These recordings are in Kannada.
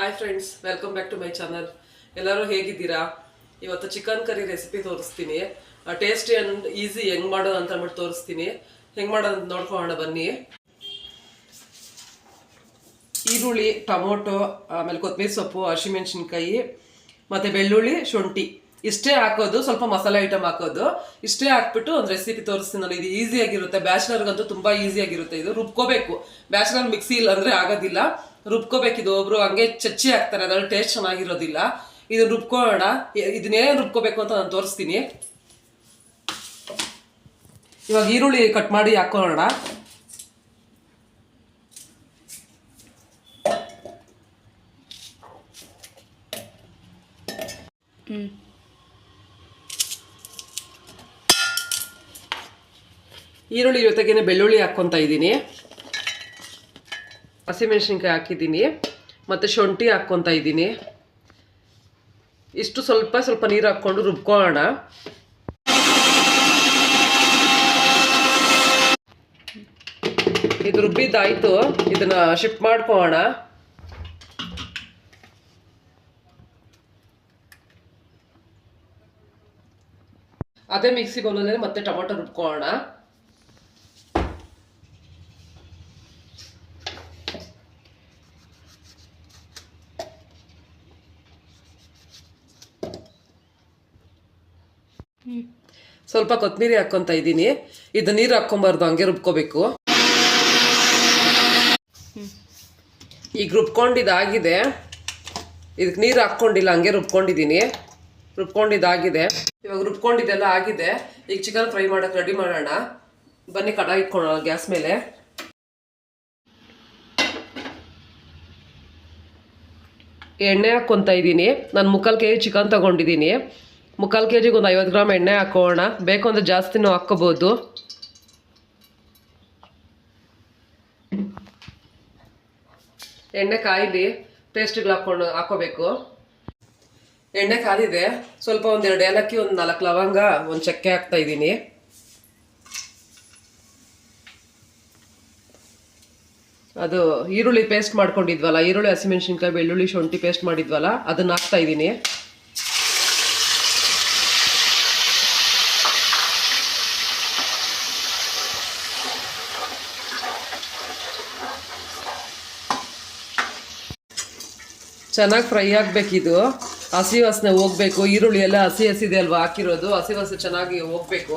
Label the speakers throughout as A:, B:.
A: Hi friends, welcome back to my channel. ಎಲ್ಲರೂ ಹೇಗಿದ್ದೀರಾ? ಇವತ್ತು ಚಿಕನ್ ಕರಿ ರೆಸಿಪಿ ತೋರಿಸ್ತೀನಿ. ಟೇಸ್ಟಿ ಆ್ಯಂಡ್ ಈಸಿ ಹೆಂಗೆ ಮಾಡೋದು ಅಂತ ಅಂದ್ಬಿಟ್ಟು ತೋರಿಸ್ತೀನಿ. ಹೆಂಗೆ ಮಾಡೋದು ಅಂತ ನೋಡ್ಕೊಳ್ಳೋಣ ಬನ್ನಿ. ಈರುಳ್ಳಿ, ಟೊಮೊಟೊ, ಆಮೇಲೆ ಕೊತ್ತಂಬರಿ ಸೊಪ್ಪು, ಹಸಿಮೆಣಸಿನ್ಕಾಯಿ ಮತ್ತು ಬೆಳ್ಳುಳ್ಳಿ, ಶುಂಠಿ ಇಷ್ಟೇ ಹಾಕೋದು. ಸ್ವಲ್ಪ ಮಸಾಲೆ ಐಟಮ್ ಹಾಕೋದು. ಇಷ್ಟೇ ಹಾಕ್ಬಿಟ್ಟು ಒಂದು ರೆಸಿಪಿ ತೋರಿಸ್ತೀನಿ ನಾನು. ಇದು ಈಸಿಯಾಗಿರುತ್ತೆ. ಬ್ಯಾಚುಲರ್ಗಂತೂ ತುಂಬ ಈಸಿಯಾಗಿರುತ್ತೆ. ಇದು ರುಬ್ಕೋಬೇಕು. ಬ್ಯಾಚುಲರ್ ಮಿಕ್ಸಿ ಇಲ್ಲ ಅಂದರೆ ಆಗೋದಿಲ್ಲ. ರುಬ್ಕೋಬೇಕಿದು. ಒಬ್ರು ಹಂಗೆ ಚಚ್ಚಿ ಹಾಕ್ತಾರೆ, ಅದ್ರಲ್ಲಿ ಟೇಸ್ಟ್ ಚೆನ್ನಾಗಿರೋದಿಲ್ಲ. ಇದು ರುಬ್ಕೊಳ್ಳೋಣ. ಇದನ್ನೇನು ರುಬ್ಕೋಬೇಕು ಅಂತ ನಾನು ತೋರಿಸ್ತೀನಿ. ಇವಾಗ ಈರುಳ್ಳಿ ಕಟ್ ಮಾಡಿ ಹಾಕೊಳ್ಳೋಣ. ಈರುಳ್ಳಿ ಜೊತೆಗೇನೆ ಬೆಳ್ಳುಳ್ಳಿ ಹಾಕ್ಕೊತಾ ಇದ್ದೀನಿ. ಹಸಿಮೆಣಸಿನ್ಕಾಯಿ ಹಾಕಿದ್ದೀನಿ ಮತ್ತು ಶುಂಠಿ ಹಾಕ್ಕೊತಾ ಇದ್ದೀನಿ. ಇಷ್ಟು ಸ್ವಲ್ಪ ಸ್ವಲ್ಪ ನೀರು ಹಾಕ್ಕೊಂಡು ರುಬ್ಕೊಳ್ಳೋಣ. ಇದು ರುಬ್ಬಿದ್ದಾಯಿತು. ಇದನ್ನು ಶಿಫ್ಟ್ ಮಾಡ್ಕೊಳ್ಳೋಣ. ಅದೇ ಮಿಕ್ಸಿ ಬೌಲಲ್ಲಿ ಮತ್ತೆ ಟೊಮೊಟೊ ರುಬ್ಕೊಳ್ಳೋಣ. ಸ್ವಲ್ಪ ಕೊತ್ತಂಬರಿ ಹಾಕ್ಕೊತಾ ಇದ್ದೀನಿ. ಇದು ನೀರು ಹಾಕ್ಕೊಬಾರ್ದು, ಹಂಗೆ ರುಬ್ಕೋಬೇಕು. ಈಗ ರುಬ್ಕೊಂಡಿದ್ದಾಗಿದೆ. ಇದಕ್ಕೆ ನೀರು ಹಾಕ್ಕೊಂಡಿಲ್ಲ, ಹಂಗೆ ರುಬ್ಕೊಂಡಿದ್ದೀನಿ. ರುಬ್ಕೊಂಡಿದ್ದಾಗಿದೆ. ಇವಾಗ ರುಬ್ಕೊಂಡಿದ್ದೆಲ್ಲ ಆಗಿದೆ. ಈಗ ಚಿಕನ್ ಫ್ರೈ ಮಾಡೋಕ್ಕೆ ರೆಡಿ ಮಾಡೋಣ ಬನ್ನಿ. ಕಡಾಯಿ ಇಟ್ಕೊಳ್ಳೋಣ ಗ್ಯಾಸ್ ಮೇಲೆ. ಎಣ್ಣೆ ಹಾಕ್ಕೊತಾ ಇದ್ದೀನಿ. ನಾನು 3/4 kg ಚಿಕನ್ ತೊಗೊಂಡಿದ್ದೀನಿ. 3/4 kgಗೆ ಒಂದು 50 ಗ್ರಾಮ್ ಎಣ್ಣೆ ಹಾಕೋಣ. ಬೇಕು ಅಂದರೆ ಜಾಸ್ತಿನೂ ಹಾಕ್ಕೋಬೋದು. ಎಣ್ಣೆ ಕಾಯಿಲಿ ಟೇಸ್ಟಿಗೆ ಹಾಕೋಬೇಕು. ಎಣ್ಣೆ ಕಾದಿದೆ. ಸ್ವಲ್ಪ 1-2 ಏಲಕ್ಕಿ, 4 ಲವಂಗ, 1 ಚಕ್ಕೆ ಹಾಕ್ತಾ ಇದ್ದೀನಿ. ಅದು ಈರುಳ್ಳಿ ಪೇಸ್ಟ್ ಮಾಡ್ಕೊಂಡಿದ್ವಲ್ಲ, ಈರುಳ್ಳಿ, ಹಸಿಮೆಣಸಿನ್ಕಾಯಿ, ಬೆಳ್ಳುಳ್ಳಿ, ಶುಂಠಿ ಪೇಸ್ಟ್ ಮಾಡಿದ್ವಲ್ಲ, ಅದನ್ನ ಹಾಕ್ತಾ ಇದ್ದೀನಿ. ಚೆನ್ನಾಗಿ ಫ್ರೈ ಆಗಬೇಕಿದು. ಹಸಿ ವಾಸನೆ ಹೋಗ್ಬೇಕು. ಈರುಳ್ಳಿ ಎಲ್ಲ ಹಸಿ ಹಸಿದೆ ಅಲ್ವಾ ಹಾಕಿರೋದು. ಹಸಿ ವಾಸನೆ ಚೆನ್ನಾಗಿ ಹೋಗ್ಬೇಕು.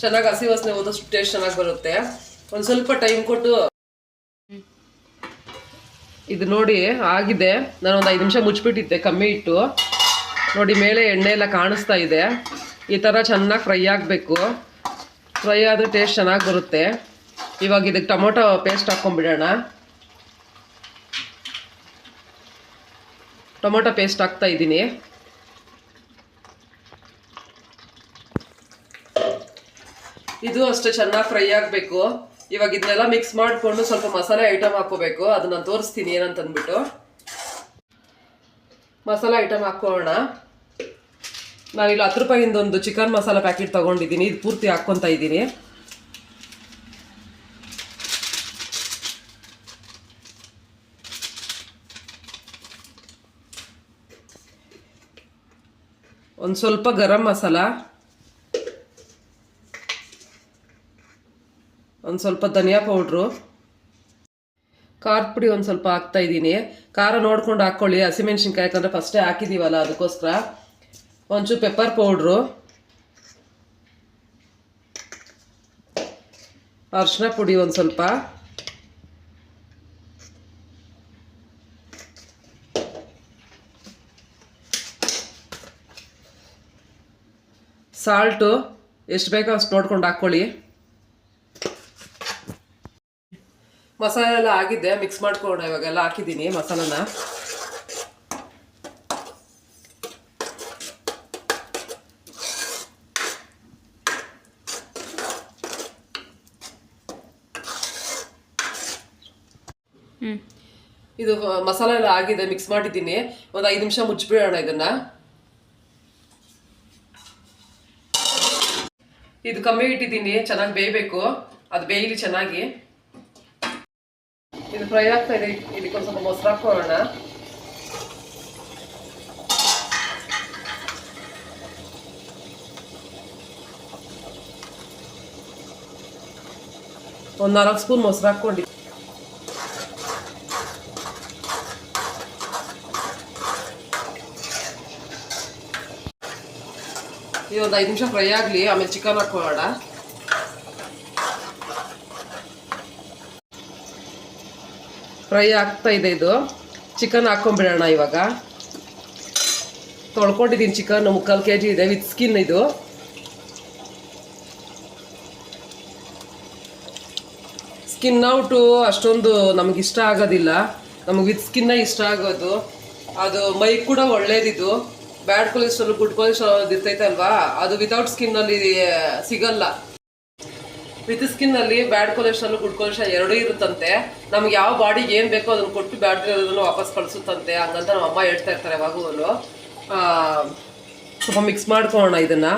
A: ಚೆನ್ನಾಗಿ ಹಸಿ ವಾಸನೆ ಹೋದಷ್ಟು ಟೇಸ್ಟ್ ಚೆನ್ನಾಗಿ ಬರುತ್ತೆ. ಒಂದು ಸ್ವಲ್ಪ ಟೈಮ್ ಕೊಟ್ಟು ಇದು ನೋಡಿ ಆಗಿದೆ. ನಾನು ಒಂದು 5 ನಿಮಿಷ ಮುಚ್ಚಿಬಿಟ್ಟಿದ್ದೆ ಕಮ್ಮಿ ಇಟ್ಟು. ನೋಡಿ ಮೇಲೆ ಎಣ್ಣೆ ಎಲ್ಲ ಕಾಣಿಸ್ತಾ ಇದೆ. ಈ ಥರ ಚೆನ್ನಾಗಿ ಫ್ರೈ ಆಗಬೇಕು. ಫ್ರೈ ಆದರೆ ಟೇಸ್ಟ್ ಚೆನ್ನಾಗಿ ಬರುತ್ತೆ. ಇವಾಗ ಇದಕ್ಕೆ ಟೊಮೊಟೊ ಪೇಸ್ಟ್ ಹಾಕ್ಕೊಂಡ್ಬಿಡೋಣ. ಟೊಮೊಟೊ ಪೇಸ್ಟ್ ಹಾಕ್ತಾ ಇದ್ದೀನಿ. ಇದು ಅಷ್ಟೇ ಚೆನ್ನಾಗಿ ಫ್ರೈ ಆಗಬೇಕು. ಇವಾಗ ಇದನ್ನೆಲ್ಲ ಮಿಕ್ಸ್ ಮಾಡಿಕೊಂಡು ಸ್ವಲ್ಪ ಮಸಾಲೆ ಐಟಮ್ ಹಾಕ್ಕೋಬೇಕು. ಅದನ್ನ ನಾನು ತೋರಿಸ್ತೀನಿ ಏನಂತಂದ್ಬಿಟ್ಟು. ಮಸಾಲೆ ಐಟಮ್ ಹಾಕ್ಕೊಳ್ಳೋಣ. ನಾನಿಲ್ಲಿ 10 ರೂಪಾಯಿಂದ ಒಂದು ಚಿಕನ್ ಮಸಾಲ ಪ್ಯಾಕೆಟ್ ತೊಗೊಂಡಿದ್ದೀನಿ. ಇದು ಪೂರ್ತಿ ಹಾಕ್ಕೊತಾ ಇದ್ದೀನಿ. ಒಂದು ಸ್ವಲ್ಪ ಗರಂ ಮಸಾಲ, ಒಂದು ಸ್ವಲ್ಪ ಧನಿಯಾ ಪೌಡ್ರು, ಖಾರದ ಪುಡಿ ಒಂದು ಸ್ವಲ್ಪ ಹಾಕ್ತಾ ಇದ್ದೀನಿ. ಖಾರ ನೋಡ್ಕೊಂಡು ಹಾಕ್ಕೊಳ್ಳಿ. ಹಸಿಮೆಣ್ಸಿನ್ಕಾಯಿ ಯಾಕಂದರೆ ಫಸ್ಟೇ ಹಾಕಿದ್ದೀವಲ್ಲ ಅದಕ್ಕೋಸ್ಕರ. ಒಂಚೂರು ಪೆಪ್ಪರ್ ಪೌಡ್ರು, ಅರಿಶಿನ ಪುಡಿ ಒಂದು ಸ್ವಲ್ಪ, ಸಾಲ್ಟು ಎಷ್ಟು ಬೇಕೋ ಅಷ್ಟು ನೋಡ್ಕೊಂಡು ಹಾಕ್ಕೊಳ್ಳಿ. ಮಸಾಲೆ ಎಲ್ಲ ಆಗಿದೆ. ಮಿಕ್ಸ್ ಮಾಡ್ಕೊಳ್ಳೋಣ. ಇವಾಗೆಲ್ಲ ಹಾಕಿದ್ದೀನಿ ಮಸಾಲನ. ಇದು ಮಸಾಲೆ ಎಲ್ಲ ಆಗಿದೆ. ಮಿಕ್ಸ್ ಮಾಡಿದ್ದೀನಿ. ಒಂದು 5 ನಿಮಿಷ ಮುಚ್ಚಿಬಿಡೋಣ ಇದನ್ನ. ಇದು ಕಮ್ಮಿ ಇಟ್ಟಿದ್ದೀನಿ. ಚೆನ್ನಾಗಿ ಬೇಯಬೇಕು. ಅದು ಬೇಯಲಿ ಚೆನ್ನಾಗಿ. ಇದು ಫ್ರೈ ಆಗ್ತಾ ಇದೆ. ಇದಕ್ಕೊಂದು ಸ್ವಲ್ಪ ಮೊಸರು ಹಾಕೋಣ. ಒಂದು 4 ಸ್ಪೂನ್ ಮೊಸರು ಹಾಕ್ಕೊಂಡು ಈ ಒಂದು 5 ನಿಮಿಷ ಫ್ರೈ ಆಗಲಿ, ಆಮೇಲೆ ಚಿಕನ್ ಹಾಕೋಣ. ಫ್ರೈ ಆಗ್ತಾ ಇದೆ, ಇದು ಚಿಕನ್ ಹಾಕೊಂಡ್ಬಿಡೋಣ. ಇವಾಗ ತೊಳ್ಕೊಂಡಿದ್ದೀನಿ ಚಿಕನ್, 3/4 kg ಇದೆ ವಿತ್ ಸ್ಕಿನ್. ಇದು ಸ್ಕಿನ್ ಔಟು ಅಷ್ಟೊಂದು ನಮ್ಗೆ ಇಷ್ಟ ಆಗೋದಿಲ್ಲ, ನಮಗೆ ವಿತ್ ಸ್ಕಿನ್ನ ಇಷ್ಟ ಆಗೋದು. ಅದು ಮೈ ಕೂಡ ಒಳ್ಳೇದಿದು. ಬ್ಯಾಡ್ ಕೊಲೆಸ್ಟ್ರಾಲ್ ಗುಡ್ ಕೊಲೆಸ್ಟ್ರಾಲ್ ಇರ್ತೈತೆ ಅಲ್ವಾ, ಅದು ವಿತೌಟ್ ಸ್ಕಿನ್ನಲ್ಲಿ ಸಿಗಲ್ಲ. ವಿತ್ ಸ್ಕಿನ್ನಲ್ಲಿ ಬ್ಯಾಡ್ ಕೊಲೆಸ್ಟ್ರಾಲ್ ಗುಡ್ ಕೊಲೆಸ್ಟ್ರಾಲ್ ಎರಡೂ ಇರುತ್ತಂತೆ. ನಮ್ಗೆ ಯಾವ ಬಾಡಿಗೆ ಏನು ಬೇಕೋ ಅದನ್ನು ಕೊಟ್ಟು ಬ್ಯಾಡ್ ಇರೋದನ್ನು ವಾಪಸ್ ಕಳಿಸುತ್ತಂತೆ. ಹಂಗಂತ ನಮ್ಮ ಅಮ್ಮ ಹೇಳ್ತಾ ಇರ್ತಾರೆ ಯಾವಾಗೂ. ಸ್ವಲ್ಪ ಮಿಕ್ಸ್ ಮಾಡ್ಕೊಳ್ಳೋಣ ಇದನ್ನು.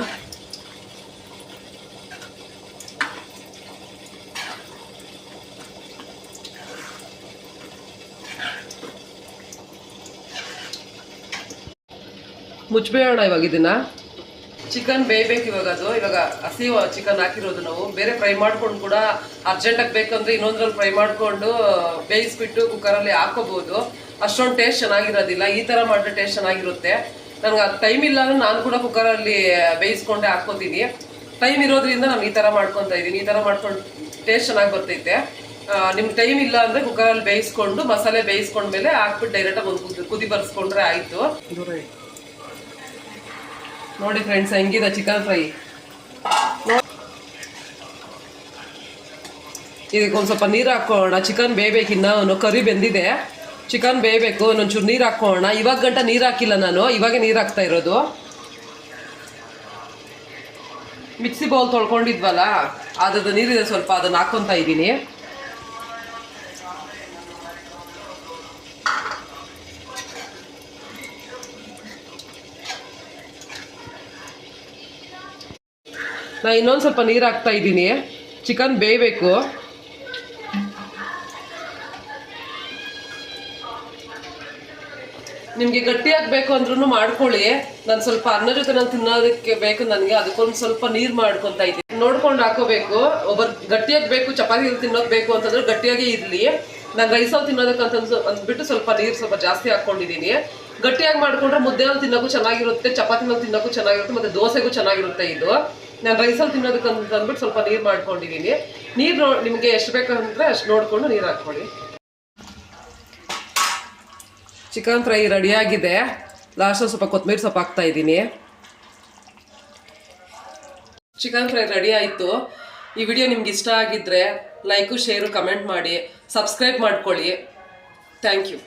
A: ಮುಚ್ಚಬೇಡ ಇವಾಗ ಇದನ್ನು. ಚಿಕನ್ ಬೇಯಬೇಕು ಇವಾಗ. ಅದು ಇವಾಗ ಹಸಿ ಚಿಕನ್ ಹಾಕಿರೋದು ನಾವು ಬೇರೆ ಫ್ರೈ ಮಾಡ್ಕೊಂಡು ಕೂಡ ಅರ್ಜೆಂಟಾಗಿ ಬೇಕಂದ್ರೆ ಇನ್ನೊಂದ್ರಲ್ಲಿ ಫ್ರೈ ಮಾಡಿಕೊಂಡು ಬೇಯಿಸ್ಬಿಟ್ಟು ಕುಕ್ಕರಲ್ಲಿ ಹಾಕೋಬೋದು. ಅಷ್ಟೊಂದು ಟೇಸ್ಟ್ ಚೆನ್ನಾಗಿರೋದಿಲ್ಲ. ಈ ಥರ ಮಾಡಿದ್ರೆ ಟೇಸ್ಟ್ ಚೆನ್ನಾಗಿರುತ್ತೆ. ನನಗೆ ಅದು ಟೈಮ್ ಇಲ್ಲ ಅಂದ್ರೆ ನಾನು ಕೂಡ ಕುಕ್ಕರಲ್ಲಿ ಬೇಯಿಸ್ಕೊಂಡೆ ಹಾಕ್ಕೋತೀನಿ. ಟೈಮ್ ಇರೋದ್ರಿಂದ ನಾನು ಈ ಥರ ಮಾಡ್ಕೊತಾ ಇದ್ದೀನಿ. ಈ ಥರ ಮಾಡ್ಕೊಂಡು ಟೇಸ್ಟ್ ಚೆನ್ನಾಗಿ ಬರ್ತೈತೆ. ನಿಮ್ಗೆ ಟೈಮ್ ಇಲ್ಲ ಅಂದರೆ ಕುಕ್ಕರಲ್ಲಿ ಬೇಯಿಸ್ಕೊಂಡು ಮಸಾಲೆ ಬೇಯಿಸ್ಕೊಂಡ್ಮೇಲೆ ಹಾಕ್ಬಿಟ್ಟು ಡೈರೆಕ್ಟಾಗಿ ಒಂದು ಕುದಿ ಬರ್ಸ್ಕೊಂಡ್ರೆ ಆಯಿತು. ನೋಡಿ ಫ್ರೆಂಡ್ಸ್, ಹೆಂಗಿದೆ ಚಿಕನ್ ಫ್ರೈ. ಇದಕ್ಕೆ ಒಂದು ಸ್ವಲ್ಪ ನೀರು ಹಾಕೋಣ. ಚಿಕನ್ ಬೇಯಬೇಕು, ಇನ್ನು ಕರಿ ಬೆಂದಿದೆ. ಚಿಕನ್ ಬೇಯಬೇಕು, ಇನ್ನೊಂಚೂರು ನೀರು ಹಾಕೋಣ. ಇವಾಗ ಗಂಟ ನೀರು ಹಾಕಿಲ್ಲ ನಾನು, ಇವಾಗೆ ನೀರು ಹಾಕ್ತಾ ಇರೋದು. ಮಿಕ್ಸಿ ಬೌಲ್ ತೊಳ್ಕೊಂಡಿದ್ವಲ್ಲ, ಅದ್ರದ್ದು ನೀರಿದೆ ಸ್ವಲ್ಪ, ಅದನ್ನು ಹಾಕ್ಕೊತಾ ಇದ್ದೀನಿ. ನಾನು ಇನ್ನೊಂದು ಸ್ವಲ್ಪ ನೀರು ಹಾಕ್ತಾ ಇದ್ದೀನಿ. ಚಿಕನ್ ಬೇಯಬೇಕು. ನಿಮಗೆ ಗಟ್ಟಿಯಾಗಿ ಬೇಕು ಅಂದ್ರೂ ಮಾಡ್ಕೊಳ್ಳಿ. ನಾನು ಸ್ವಲ್ಪ ಅನ್ನ ಜೊತೆ ನಾನು ತಿನ್ನೋದಕ್ಕೆ ಬೇಕು ನನಗೆ, ಅದಕ್ಕೊಂದು ಸ್ವಲ್ಪ ನೀರು ಮಾಡ್ಕೊತಾ ಇದ್ದೀನಿ. ನೋಡ್ಕೊಂಡು ಹಾಕೋಬೇಕು. ಒಬ್ಬರು ಗಟ್ಟಿಯಾಗಿ ಬೇಕು, ಚಪಾತಿ ತಿನ್ನೋದು ಬೇಕು ಅಂತಂದ್ರೆ ಗಟ್ಟಿಯಾಗಿ ಇರಲಿ. ನಾನು ರೈಸಲ್ಲಿ ತಿನ್ನೋದಕ್ಕಂತ ಅಂದ್ಬಿಟ್ಟು ಸ್ವಲ್ಪ ನೀರು ಸ್ವಲ್ಪ ಜಾಸ್ತಿ ಹಾಕ್ಕೊಂಡಿದ್ದೀನಿ. ಗಟ್ಟಿಯಾಗಿ ಮಾಡಿಕೊಂಡ್ರೆ ಮುದ್ದೆಯಲ್ಲಿ ತಿನ್ನೋಕ್ಕೂ ಚೆನ್ನಾಗಿರುತ್ತೆ, ಚಪಾತಿನಲ್ಲಿ ತಿನ್ನೋಕ್ಕೂ ಚೆನ್ನಾಗಿರುತ್ತೆ, ಮತ್ತು ದೋಸೆಗೂ ಚೆನ್ನಾಗಿರುತ್ತೆ. ಇದು ನಾನು ರೈಸಲ್ಲಿ ತಿನ್ನೋದಕ್ಕಂತ ಅಂದ್ಬಿಟ್ಟು ಸ್ವಲ್ಪ ನೀರು ಮಾಡ್ಕೊಂಡಿದ್ದೀನಿ. ನೀರು ನಿಮಗೆ ಎಷ್ಟು ಬೇಕಂದ್ರೆ ಅಷ್ಟು ನೋಡಿಕೊಂಡು ನೀರು ಹಾಕ್ಕೊಳ್ಳಿ. ಚಿಕನ್ ಫ್ರೈ ರೆಡಿಯಾಗಿದೆ. ಲಾಸ್ಟಲ್ಲಿ ಸ್ವಲ್ಪ ಕೊತ್ತಂಬರಿ ಸೊಪ್ಪು ಹಾಕ್ತಾ ಇದ್ದೀನಿ. ಚಿಕನ್ ಫ್ರೈ ರೆಡಿ ಆಯಿತು. ಈ ವಿಡಿಯೋ ನಿಮ್ಗೆ ಇಷ್ಟ ಆಗಿದ್ದರೆ ಲೈಕು, ಶೇರು, ಕಮೆಂಟ್ ಮಾಡಿ, ಸಬ್ಸ್ಕ್ರೈಬ್ ಮಾಡ್ಕೊಳ್ಳಿ. Thank you.